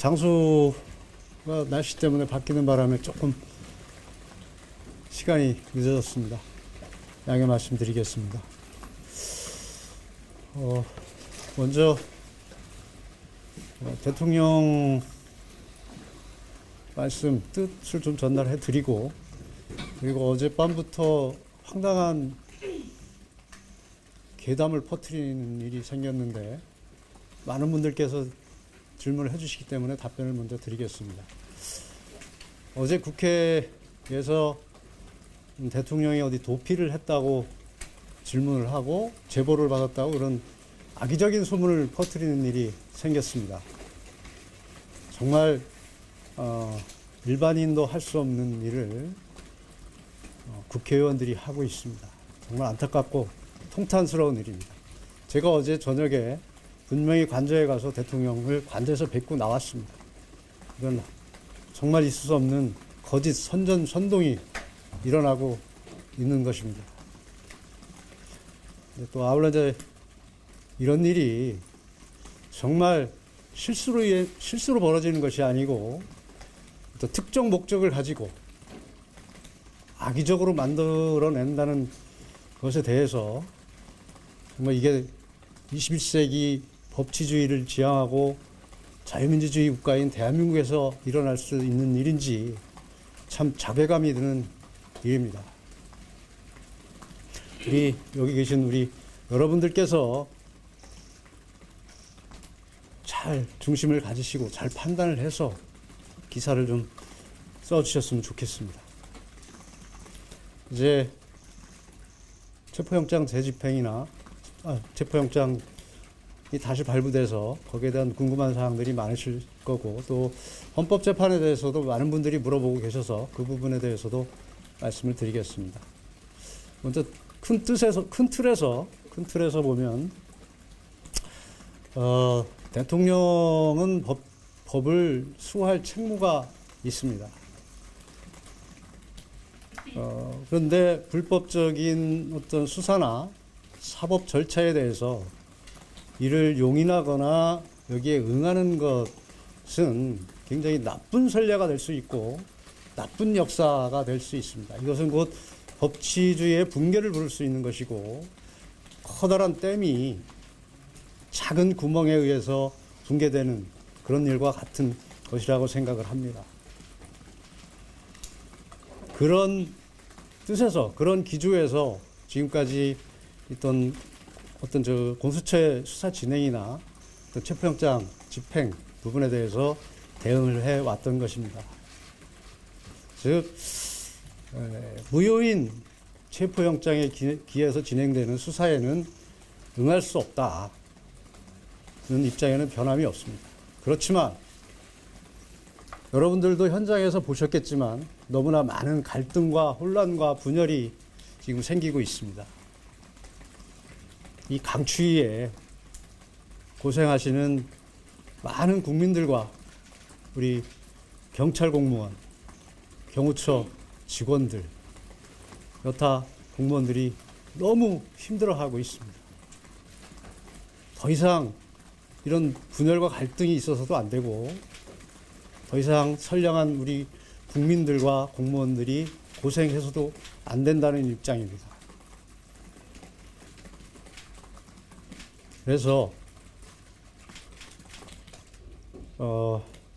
장소가 날씨 때문에 바뀌는 바람에 조금 시간이 늦어졌습니다. 양해 말씀드리겠습니다. 먼저 대통령 말씀 뜻을 좀 전달해 드리고, 그리고 어젯밤부터 황당한 괴담을 퍼뜨리는 일이 생겼는데 많은 분들께서 질문을 해주시기 때문에 답변을 먼저 드리겠습니다. 어제 국회에서 대통령이 어디 도피를 했다고 질문을 하고 제보를 받았다고 그런 악의적인 소문을 퍼뜨리는 일이 생겼습니다. 정말 일반인도 할 수 없는 일을 국회의원들이 하고 있습니다. 정말 안타깝고 통탄스러운 일입니다. 제가 어제 저녁에 분명히 관저에 가서 대통령을 관저에서 뵙고 나왔습니다. 이건 정말 있을 수 없는 거짓 선동이 일어나고 있는 것입니다. 또 아울러 이제 이런 일이 정말 실수로 벌어지는 것이 아니고 또 특정 목적을 가지고 악의적으로 만들어낸다는 것에 대해서 정말 이게 21세기 법치주의를 지향하고 자유민주주의 국가인 대한민국에서 일어날 수 있는 일인지 참 자괴감이 드는 일입니다. 여기 계신 우리 여러분들께서 잘 중심을 가지시고 잘 판단을 해서 기사를 좀 써주셨으면 좋겠습니다. 이제 체포영장 재집행이나 체포영장이 다시 발부돼서 거기에 대한 궁금한 사항들이 많으실 거고, 또 헌법재판에 대해서도 많은 분들이 물어보고 계셔서 그 부분에 대해서도 말씀을 드리겠습니다. 먼저 큰 틀에서 보면 대통령은 법을 수호할 책무가 있습니다. 그런데 불법적인 어떤 수사나 사법 절차에 대해서 이를 용인하거나 여기에 응하는 것은 굉장히 나쁜 선례가 될 수 있고 나쁜 역사가 될 수 있습니다. 이것은 곧 법치주의의 붕괴를 부를 수 있는 것이고, 커다란 댐이 작은 구멍에 의해서 붕괴되는 그런 일과 같은 것이라고 생각을 합니다. 그런 뜻에서, 그런 기조에서 지금까지 있던 어떤 공수처의 수사 진행이나 또 체포영장 집행 부분에 대해서 대응을 해왔던 것입니다. 즉, 무효인 체포영장에 기해서 진행되는 수사에는 응할 수 없다는 입장에는 변함이 없습니다. 그렇지만 여러분들도 현장에서 보셨겠지만 너무나 많은 갈등과 혼란과 분열이 지금 생기고 있습니다. 이 강추위에 고생하시는 많은 국민들과 우리 경찰 공무원, 경호처 직원들, 여타 공무원들이 너무 힘들어하고 있습니다. 더 이상 이런 분열과 갈등이 있어서도 안 되고, 더 이상 선량한 우리 국민들과 공무원들이 고생해서도 안 된다는 입장입니다. 그래서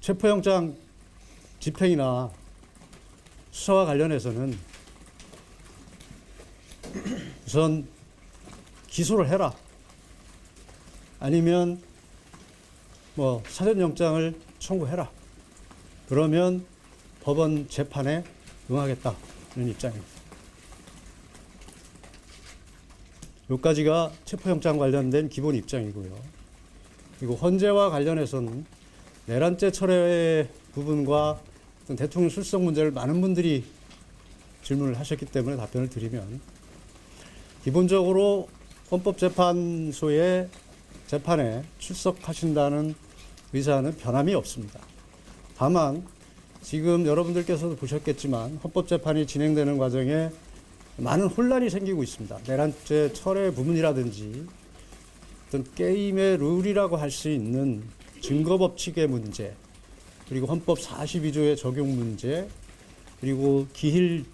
체포영장 집행이나 수사와 관련해서는 우선 기소를 해라, 아니면 사전영장을 청구해라, 그러면 법원 재판에 응하겠다는 입장입니다. 여기까지가 체포영장 관련된 기본 입장이고요. 그리고 헌재와 관련해서는 내란죄 철회 부분과 대통령 출석 문제를 많은 분들이 질문을 하셨기 때문에 답변을 드리면, 기본적으로 헌법재판소의 재판에 출석하신다는 의사는 변함이 없습니다. 다만 지금 여러분들께서도 보셨겠지만 헌법재판이 진행되는 과정에 많은 혼란이 생기고 있습니다. 내란죄 철회 부분이라든지 어떤 게임의 룰이라고 할 수 있는 증거법칙의 문제, 그리고 헌법 42조의 적용 문제, 그리고 기일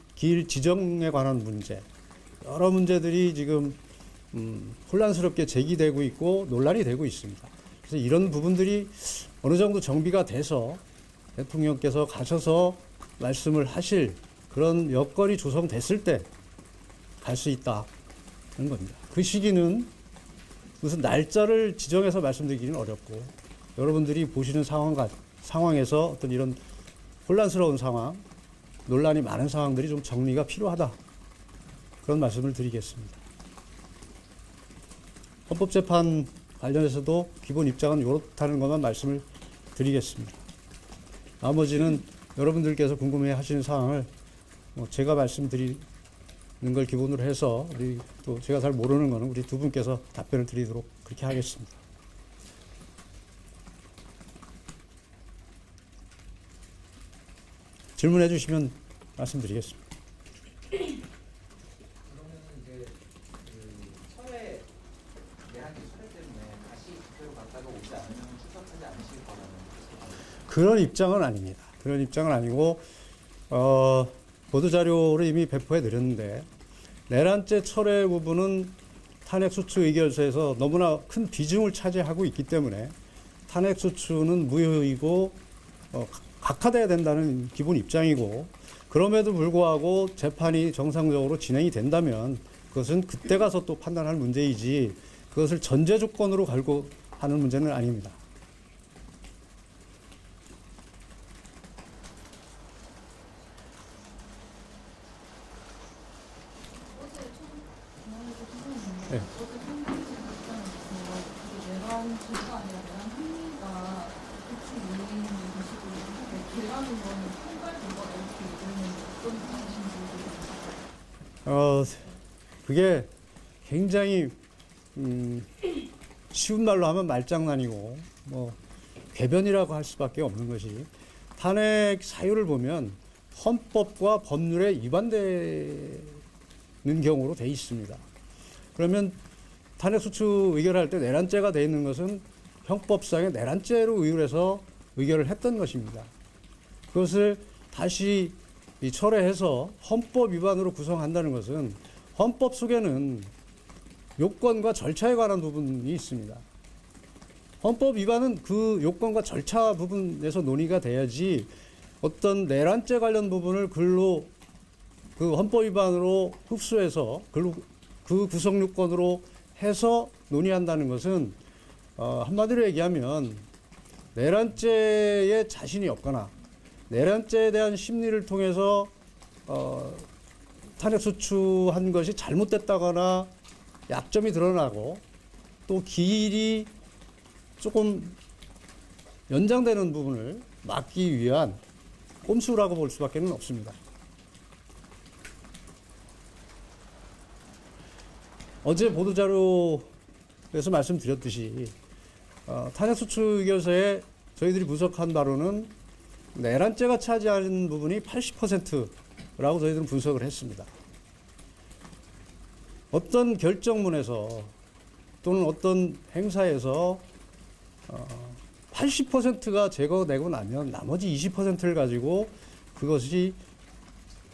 지정에 관한 문제, 여러 문제들이 지금 혼란스럽게 제기되고 있고 논란이 되고 있습니다. 그래서 이런 부분들이 어느 정도 정비가 돼서 대통령께서 가셔서 말씀을 하실 그런 여건이 조성됐을 때 갈 수 있다는 겁니다. 그 시기는 무슨 날짜를 지정해서 말씀드리기는 어렵고, 여러분들이 보시는 상황에서 어떤 이런 혼란스러운 상황, 논란이 많은 상황들이 좀 정리가 필요하다, 그런 말씀을 드리겠습니다. 헌법재판 관련해서도 기본 입장은 이렇다는 것만 말씀을 드리겠습니다. 나머지는 여러분들께서 궁금해 하시는 사항을 제가 말씀드리는 걸 기본으로 해서, 우리 또 제가 잘 모르는 거는 우리 두 분께서 답변을 드리도록 그렇게 하겠습니다. 질문해 주시면 말씀드리겠습니다. 그러면 이제 그 철회 내한테 철회 때문에 다시 국회로 갔다가 오지 않으면 출석하지 않으실 거라는 뜻인가요? 그런 입장은 아닙니다. 그런 입장은 아니고 보도자료를 이미 배포해 드렸는데, 내란죄 철회 부분은 탄핵소추 의결서에서 너무나 큰 비중을 차지하고 있기 때문에 탄핵소추는 무효이고 각하돼야 된다는 기본 입장이고, 그럼에도 불구하고 재판이 정상적으로 진행이 된다면 그것은 그때 가서 또 판단할 문제이지, 그것을 전제 조건으로 갈고 하는 문제는 아닙니다. 네. 그게 굉장히 쉬운 말로 하면 말장난이고, 궤변이라고 할 수밖에 없는 것이, 탄핵 사유를 보면 헌법과 법률에 위반되는 경우로 돼 있습니다. 그러면 탄핵소추 의결할 때 내란죄가 돼 있는 것은 형법상의 내란죄로 의율해서 의결을 했던 것입니다. 그것을 다시 철회해서 헌법 위반으로 구성한다는 것은, 헌법 속에는 요건과 절차에 관한 부분이 있습니다. 헌법 위반은 그 요건과 절차 부분에서 논의가 돼야지, 어떤 내란죄 관련 부분을 글로 그 헌법 위반으로 흡수해서 글로 그 구성 요건으로 해서 논의한다는 것은 한마디로 얘기하면 내란죄에 자신이 없거나 내란죄에 대한 심리를 통해서 탄핵소추한 것이 잘못됐다거나 약점이 드러나고 또 기일이 조금 연장되는 부분을 막기 위한 꼼수라고 볼 수밖에 없습니다. 어제 보도자료에서 말씀드렸듯이 탄핵소추 의결서에 저희들이 분석한 바로는 내란죄가 차지하는 부분이 80%라고 저희들은 분석을 했습니다. 어떤 결정문에서 또는 어떤 행사에서 80%가 제거되고 나면 나머지 20%를 가지고 그것이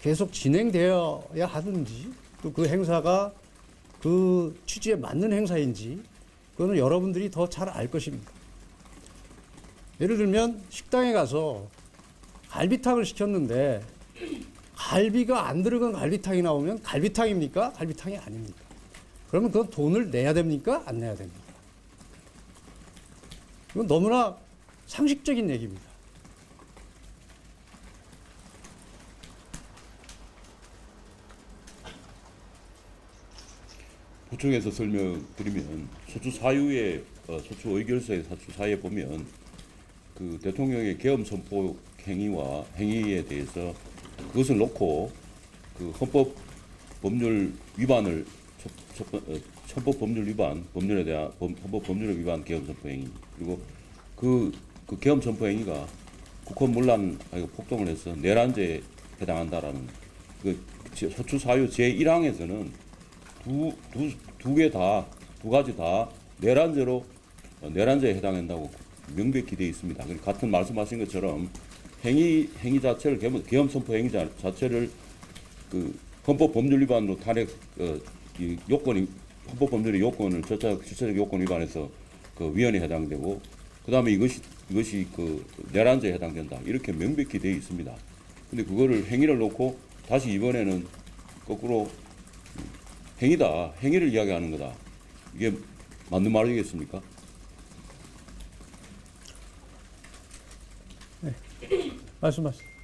계속 진행되어야 하든지, 또 그 행사가 그 취지에 맞는 행사인지, 그거는 여러분들이 더 잘 알 것입니다. 예를 들면 식당에 가서 갈비탕을 시켰는데 갈비가 안 들어간 갈비탕이 나오면 갈비탕입니까? 갈비탕이 아닙니까? 그러면 그건 돈을 내야 됩니까? 안 내야 됩니까? 이건 너무나 상식적인 얘기입니다. 보충해서 설명드리면, 소추 사유의 소추 의결서의 사추 사유에 보면 그 대통령의 계엄 선포 행위에 대해서 그것을 놓고 그 헌법 법률 위반을 헌법 법률 위반, 법률에 대한 헌법 법률에 위반 계엄 선포 행위, 그리고 그 계엄 선포 행위가 국헌 문란 폭동을 해서 내란죄에 해당한다라는 그 소추 사유 제1항에서는 두 가지 다 내란죄에 해당한다고 명백히 되어 있습니다. 같은 말씀하신 것처럼 행위 자체를 계엄 선포 행위 자체를 그 헌법 법률 위반으로 탄핵 이 요건이 헌법 법률의 요건을 절차적 요건 위반해서 그 위헌에 해당되고 그다음에 이것이 그 내란죄에 해당된다 이렇게 명백히 되어 있습니다. 근데 그거를 행위를 놓고 다시 이번에는 거꾸로 행위를 이야기하는 거다. 이게 맞는 말이겠습니까? 말씀하세요.